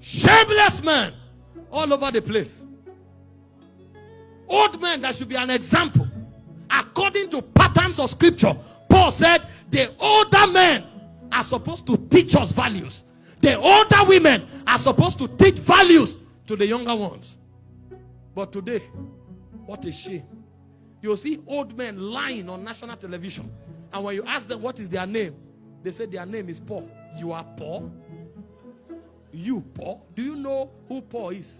Shameless men all over the place. Old men that should be an example. According to patterns of scripture, Paul said the older men are supposed to teach us values. The older women are supposed to teach values to the younger ones. But today, what a shame. You'll see old men lying on national television. And when you ask them what is their name, they say their name is Paul. You are Paul? You, Paul? Do you know who Paul is?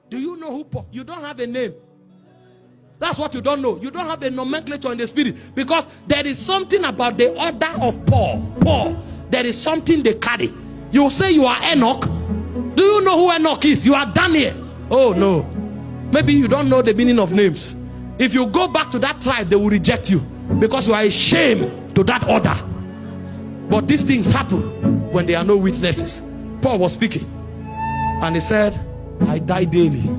Do you know who Paul? You don't have a name. That's what you don't know. You don't have a nomenclature in the spirit. Because there is something about the order of Paul. Paul. There is something they carry. You say you are Enoch. Do you know who Enoch is? You are Daniel. Oh no. Maybe you don't know the meaning of names. If you go back to that tribe, they will reject you. Because you are a shame to that order. But these things happen when there are no witnesses. Paul was speaking. And he said, I die daily.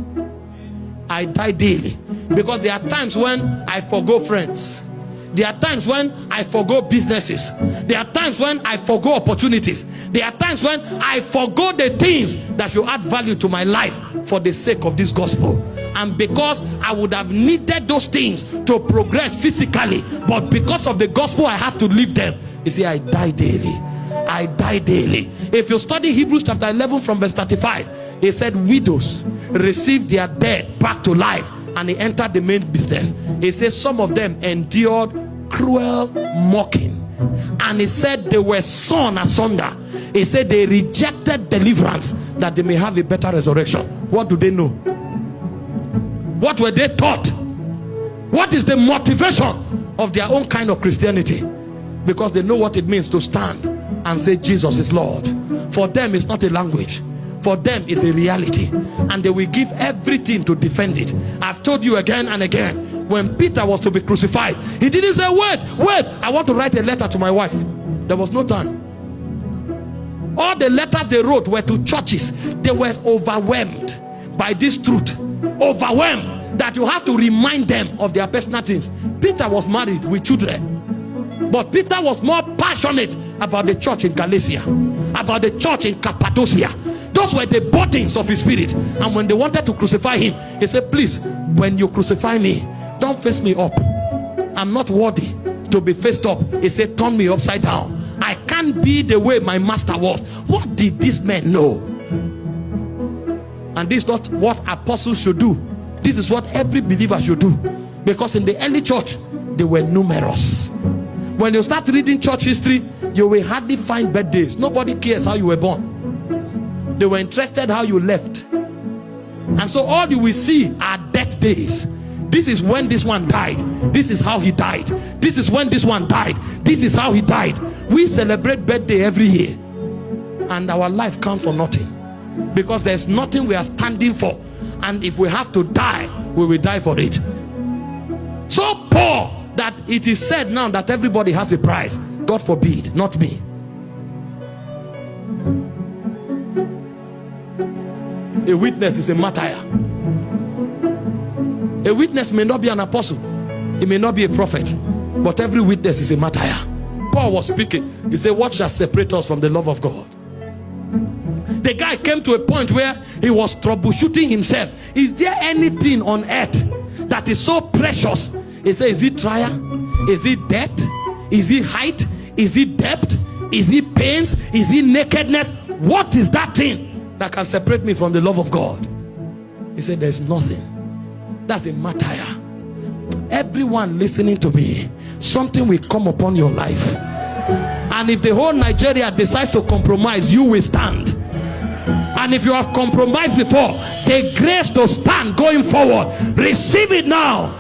I die daily. Because there are times when I forgo friends. There are times when I forgo businesses. There are times when I forgo opportunities. There are times when I forgo the things that should add value to my life for the sake of this gospel. And because I would have needed those things to progress physically, but because of the gospel I have to leave them. You see, I die daily. I die daily. If you study Hebrews chapter 11 from verse 35, he said widows received their dead back to life, and he entered the main business. He says some of them endured cruel mocking, and he said they were sawn asunder. He said they rejected deliverance that they may have a better resurrection. What do they know? What were they taught? What is the motivation of their own kind of Christianity? Because they know what it means to stand and say Jesus is Lord. For them it's not a language. For them it's a reality, and they will give everything to defend it. I've told you again and again, when Peter was to be crucified, he didn't say wait, I want to write a letter to my wife. There was no time. All the letters they wrote were to churches. They were overwhelmed by this truth, overwhelmed that you have to remind them of their personal things. Peter was married with children, but Peter was more passionate about the church in Galatia, about the church in Cappadocia. Those were the burdens of his spirit. And when they wanted to crucify him, he said, please, when you crucify me, don't face me up. I'm not worthy to be faced up. He said, turn me upside down. I can't be the way my master was. What did this man know? And this is not what apostles should do. This is what every believer should do. Because in the early church, they were numerous. When you start reading church history, you will hardly find birthdays. Nobody cares how you were born. They were interested how you left. And so all you will see are death days. This is when this one died. This is how he died. This is when this one died. This is how he died. We celebrate birthday every year, and our life counts for nothing, because there's nothing we are standing for. And if we have to die, we will die for it. So poor that it is said now that everybody has a price. God forbid, not me. A witness is a martyr. A witness may not be an apostle, he may not be a prophet, but every witness is a martyr. Paul was speaking. He said, what shall separate us from the love of God? The guy came to a point where he was troubleshooting himself. Is there anything on earth that is so precious? He said, is it trial? Is it death? Is it height? Is it depth? Is it pains? Is it nakedness? What is that thing that can separate me from the love of God? He said, there's nothing. That's a martyr. Everyone listening to me, something will come upon your life, and if the whole Nigeria decides to compromise, you will stand. And if you have compromised before, the grace to stand going forward, receive it now.